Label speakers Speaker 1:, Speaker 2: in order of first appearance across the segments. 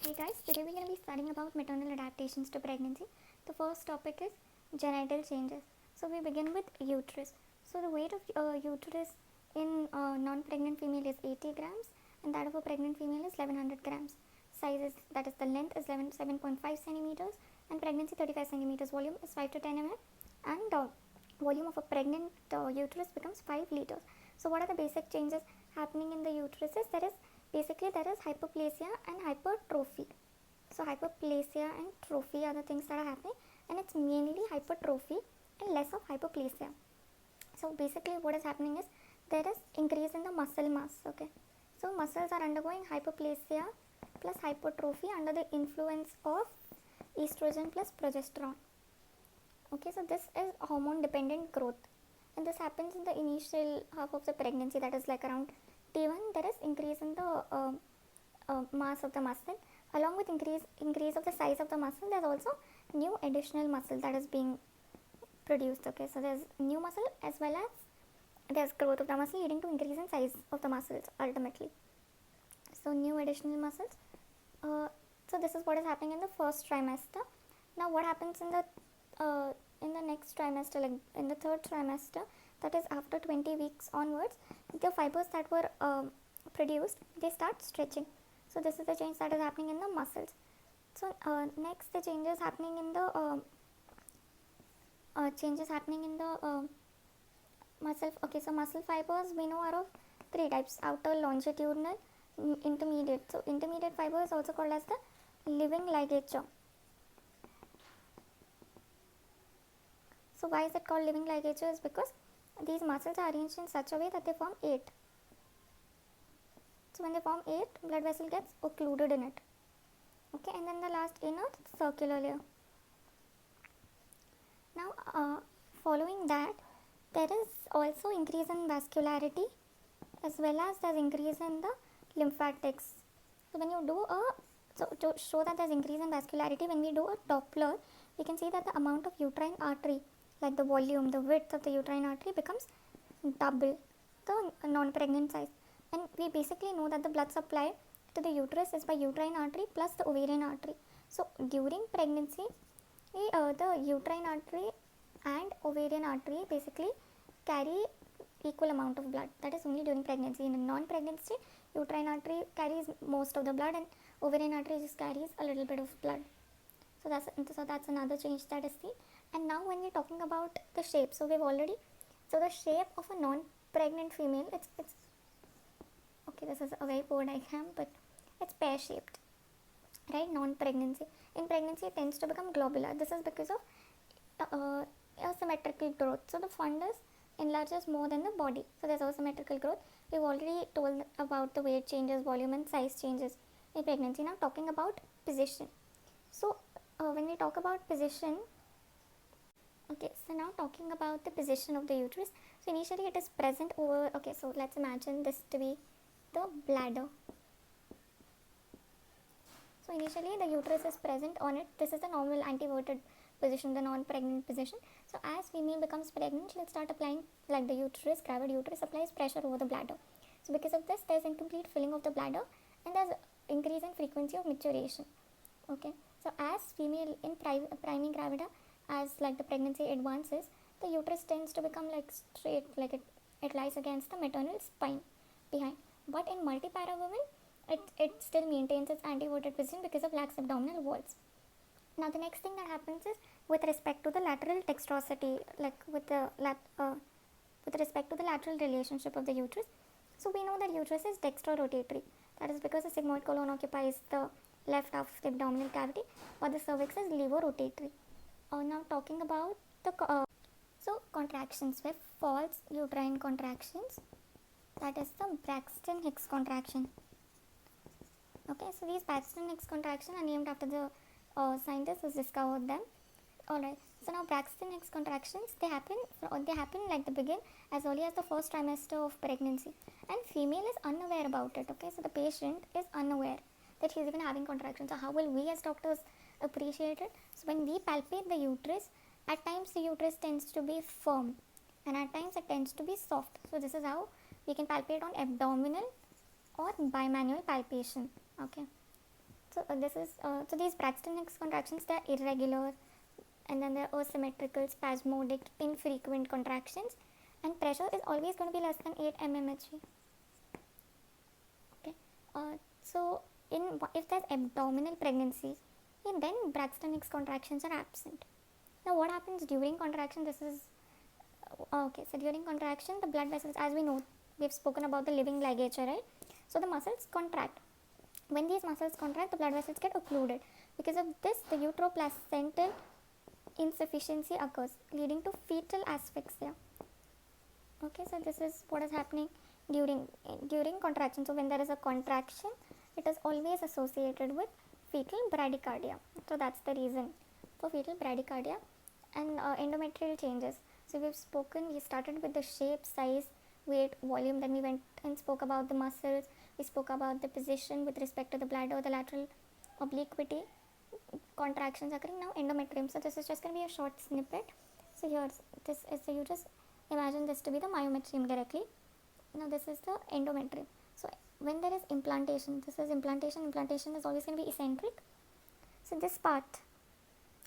Speaker 1: Hey guys, today we're going to be studying about maternal adaptations to pregnancy. The first topic is genital changes. So we begin with uterus. So the weight of uterus in non-pregnant female is 80 grams and that of a pregnant female is 1100 grams. Size is, that is the length is 7.5 centimeters and pregnancy 35 centimeters. Volume is 5 to 10 ml and volume of a pregnant uterus becomes 5 liters. So what are the basic changes happening in the uteruses? There is hyperplasia and hypertrophy. So hyperplasia and trophy are the things that are happening, and it's mainly hypertrophy and less of hyperplasia. So basically what is happening is there is increase in the muscle mass. Okay, so muscles are undergoing hyperplasia plus hypertrophy under the influence of estrogen plus progesterone. Okay, so this is hormone dependent growth, and this happens in the initial half of the pregnancy, that is like around T1. There is increase in the mass of the muscle. Along with increase of the size of the muscle, there's also new additional muscle that is being produced. Okay, so there's new muscle as well as there's growth of the muscle leading to increase in size of the muscles ultimately. So new additional muscles. So this is what is happening in the first trimester. Now what happens in the next trimester, like in the third trimester, that is after 20 weeks onwards, the fibers that were produced, they start stretching. So this is the change that is happening in the muscles. So next the changes happening in the muscle. Okay, so muscle fibers we know are of three types: outer, longitudinal, intermediate. So intermediate fiber is also called as the living ligature. So why is it called living ligature? Is because these muscles are arranged in such a way that they form 8. So when they form 8, blood vessel gets occluded in it. Okay, and then the last inner circular layer. Now following that, there is also increase in vascularity as well as there's increase in the lymphatics. So when you do to show that there's increase in vascularity, when we do a Doppler, we can see that the amount of uterine artery, like the volume, the width of the uterine artery becomes double the non-pregnant size. And we basically know that the blood supply to the uterus is by uterine artery plus the ovarian artery. So during pregnancy, the uterine artery and ovarian artery basically carry equal amount of blood. That is only during pregnancy. In a non-pregnancy, uterine artery carries most of the blood and ovarian artery just carries a little bit of blood. So that's another change that is seen. And now when we're talking about the shape, so the shape of a non-pregnant female, it's okay, this is a very poor diagram, but it's pear shaped, right? Non-pregnancy. In pregnancy it tends to become globular. This is because of asymmetrical growth. So the fundus enlarges more than the body, so there's asymmetrical growth. We've already told about the weight changes, volume and size changes in pregnancy. Now talking about position. So when we talk about position, okay, so now talking about the position of the uterus. So initially it is present over, okay, so let's imagine this to be the bladder. So initially the uterus is present on it. This is the normal anteverted position, the non-pregnant position. So as female becomes pregnant, she'll start applying, like the uterus, gravid uterus applies pressure over the bladder. So because of this, there's incomplete filling of the bladder and there's increase in frequency of maturation. Okay, so as female in priming gravida, as like the pregnancy advances, the uterus tends to become like straight, like it lies against the maternal spine behind. But in multipara women, it still maintains its anteverted position because of lax abdominal walls. Now the next thing that happens is with respect to the lateral dextrosity, like with respect to the lateral relationship of the uterus. So we know that uterus is dextrorotatory. That is because the sigmoid colon occupies the left half of the abdominal cavity, but the cervix is levorotatory. Now talking about the contractions, with false uterine contractions, that is the Braxton Hicks contraction. Okay, so these Braxton Hicks contractions are named after the scientist who discovered them. Alright, so now Braxton Hicks contractions, they happen like they begin as early as the first trimester of pregnancy, and female is unaware about it. Okay, so the patient is unaware that she is even having contractions. So how will we as doctors appreciate it? So when we palpate the uterus, at times the uterus tends to be firm and at times it tends to be soft. So this is how we can palpate on abdominal or bimanual palpation. Okay, So these Braxton Hicks contractions, they are irregular, and then they're asymmetrical, spasmodic, infrequent contractions, and pressure is always going to be less than 8 mmHg. Okay. So if there's abdominal pregnancy, then Braxton Hicks contractions are absent. Now what happens during contraction? This is okay. So during contraction, the blood vessels, as we know, we've spoken about the living ligature, right? So the muscles contract. When these muscles contract, the blood vessels get occluded. Because of this, the uteroplacental insufficiency occurs, leading to fetal asphyxia. Okay, so this is what is happening during contraction. So when there is a contraction, it is always associated with fetal bradycardia. So that's the reason for fetal bradycardia. And endometrial changes. So we started with the shape, size, weight, volume, then we went and spoke about the muscles, we spoke about the position with respect to the bladder, the lateral obliquity, contractions occurring. Now endometrium. So this is just going to be a short snippet. So here this is, so you just imagine this to be the myometrium directly. Now this is the endometrium. So when there is implantation, this is implantation is always going to be eccentric. So this part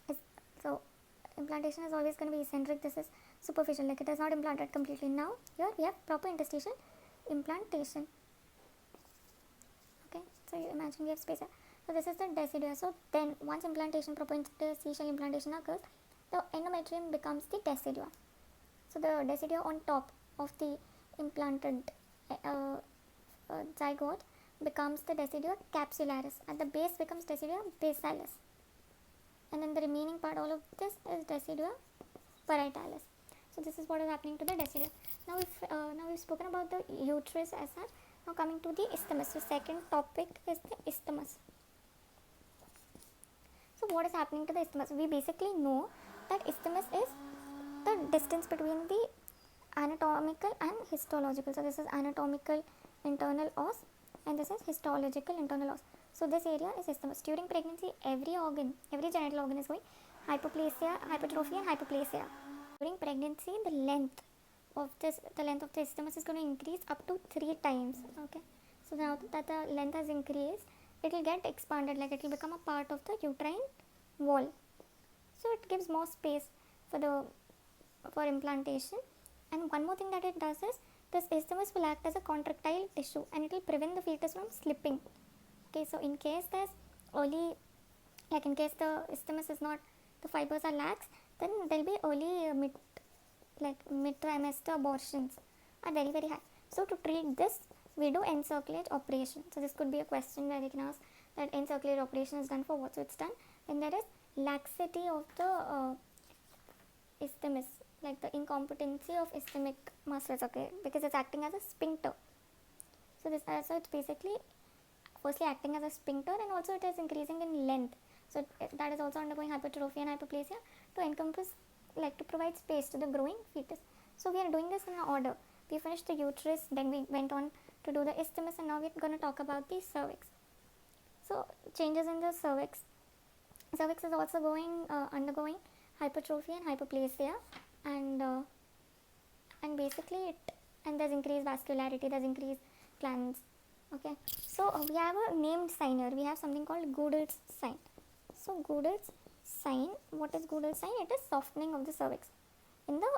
Speaker 1: is, so implantation is always going to be eccentric. This is superficial, like it is not implanted completely. Now here we have proper interstitial implantation. Okay, so you imagine we have space here. So this is the decidua. So then once implantation, proper interstitial implantation occurs, the endometrium becomes the decidua. So the decidua on top of the implanted zygote becomes the decidua capsularis. At the base becomes decidua basalis. And then the remaining part, all of this is decidua parietalis. So this is what is happening to the decidua. Now we've spoken about the uterus as such. Now coming to the isthmus. So second topic is the isthmus. So what is happening to the isthmus? We basically know that isthmus is the distance between the anatomical and histological. So this is anatomical internal os and this is histological internal os. So this area is isthmus. During pregnancy, every genital organ is going hypoplasia, hypertrophy and hypoplasia. During pregnancy, the length of the isthmus is going to increase up to 3 times. Okay. So now that the length has increased, it will get expanded, like it will become a part of the uterine wall. So it gives more space for implantation. And one more thing that it does is, this isthmus will act as a contractile tissue and it will prevent the fetus from slipping. Okay, so in case there's in case the isthmus is not, the fibers are lax, then there will be early mid-trimester abortions are very, very high. So to treat this, we do encirclage operation. So this could be a question where you can ask that encirclage operation is done for what? So it's done when there is laxity of the isthmus, like the incompetency of isthmic muscles, okay, because it's acting as a sphincter. So it's basically firstly acting as a sphincter, and also it is increasing in length. So that is also undergoing hypertrophy and hypoplasia to encompass, like to provide space to the growing fetus. So we are doing this in an order. We finished the uterus, then we went on to do the isthmus, and now we're going to talk about the cervix. So changes in the cervix. Cervix is also undergoing hypertrophy and hypoplasia, and basically there's increased vascularity, there's increased glands. Okay, so we have a named sign here. We have something called Goodell's sign. So Goodell's sign, what is Goodell's sign? It is softening of the cervix. In the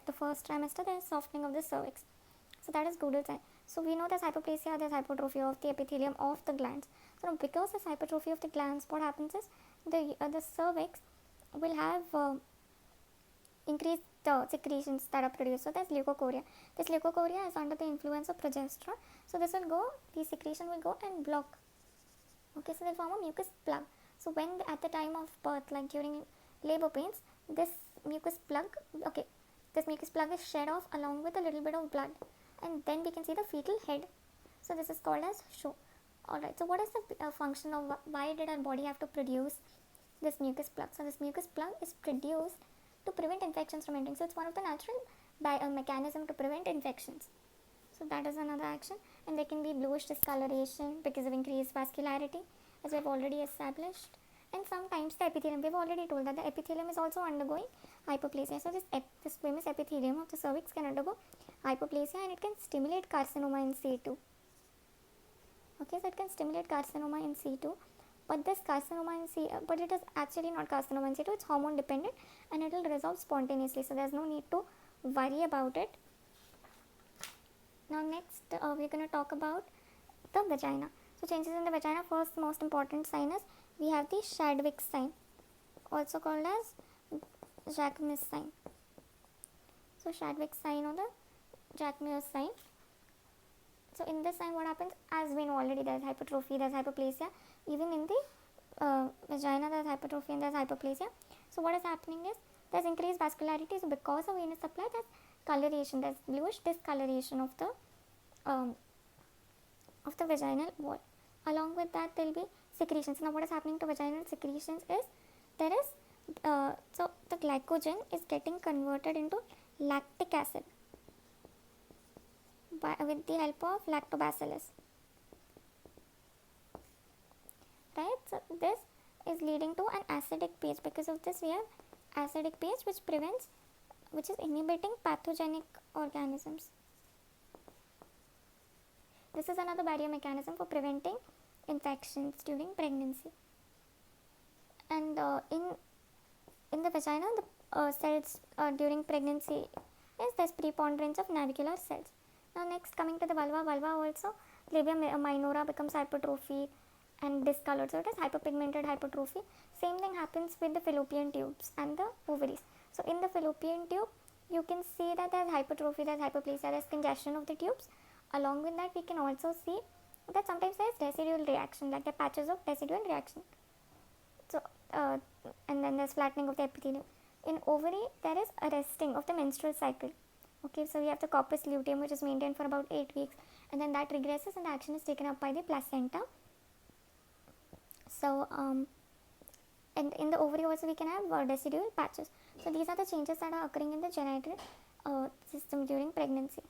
Speaker 1: the first trimester, there is softening of the cervix. So that is Goodell's sign. So we know there's hypoplasia, there's hypertrophy of the epithelium of the glands. So now because there's hypertrophy of the glands, what happens is the cervix will have increased secretions that are produced. So there's leukochoria. This leukochoria is under the influence of progesterone. So the secretion will go and block. Okay, so they form a mucus plug. So when at the time of birth, like during labor pains, this mucus plug is shed off along with a little bit of blood, and then we can see the fetal head. So this is called as show. Alright, so what is the function of why did our body have to produce this mucus plug? So this mucus plug is produced to prevent infections from entering. So it's one of the natural mechanism to prevent infections. So that is another action. And there can be bluish discoloration because of increased vascularity, as we have already established. And sometimes the epithelium, we have already told that the epithelium is also undergoing hypoplasia. So this squamous epithelium of the cervix can undergo hypoplasia, and it can stimulate carcinoma in situ. Okay, so it can stimulate carcinoma in situ, but this carcinoma in situ, but it is actually not carcinoma in situ, it's hormone dependent and it will resolve spontaneously, so there's no need to worry about it. Now next we're going to talk about the vagina. So changes in the vagina, first most important sign is we have the Chadwick sign, also called as Jacquemus sign. So Chadwick sign or the Jacquemus sign. So in this sign what happens, as we know already, there is hypertrophy, there is hyperplasia, even in the vagina there is hypertrophy and there is hyperplasia. So what is happening is there is increased vascularity, so because of venous supply there is coloration, there is bluish discoloration of the vaginal wall. Along with that there will be secretions. Now what is happening to vaginal secretions is there is so the glycogen is getting converted into lactic acid with the help of lactobacillus, right? So this is leading to an acidic pH. Because of this we have acidic pH which is inhibiting pathogenic organisms. This is another barrier mechanism for preventing infections during pregnancy. And in the vagina, the cells during pregnancy is this preponderance of navicular cells. Now next, coming to the vulva also, labia minora becomes hypertrophied and discolored, so it is hyperpigmented hypertrophy. Same thing happens with the fallopian tubes and the ovaries. So in the fallopian tube you can see that there is hypertrophy, there is hyperplasia, there is congestion of the tubes. Along with that we can also see that sometimes there is residual reaction, like the patches of residual reaction. So and then there is flattening of the epithelium. In ovary there is arresting of the menstrual cycle. Okay, so we have the corpus luteum which is maintained for about 8 weeks, and then that regresses and the action is taken up by the placenta. So and in the ovary also we can have decidual patches. So these are the changes that are occurring in the genital system during pregnancy.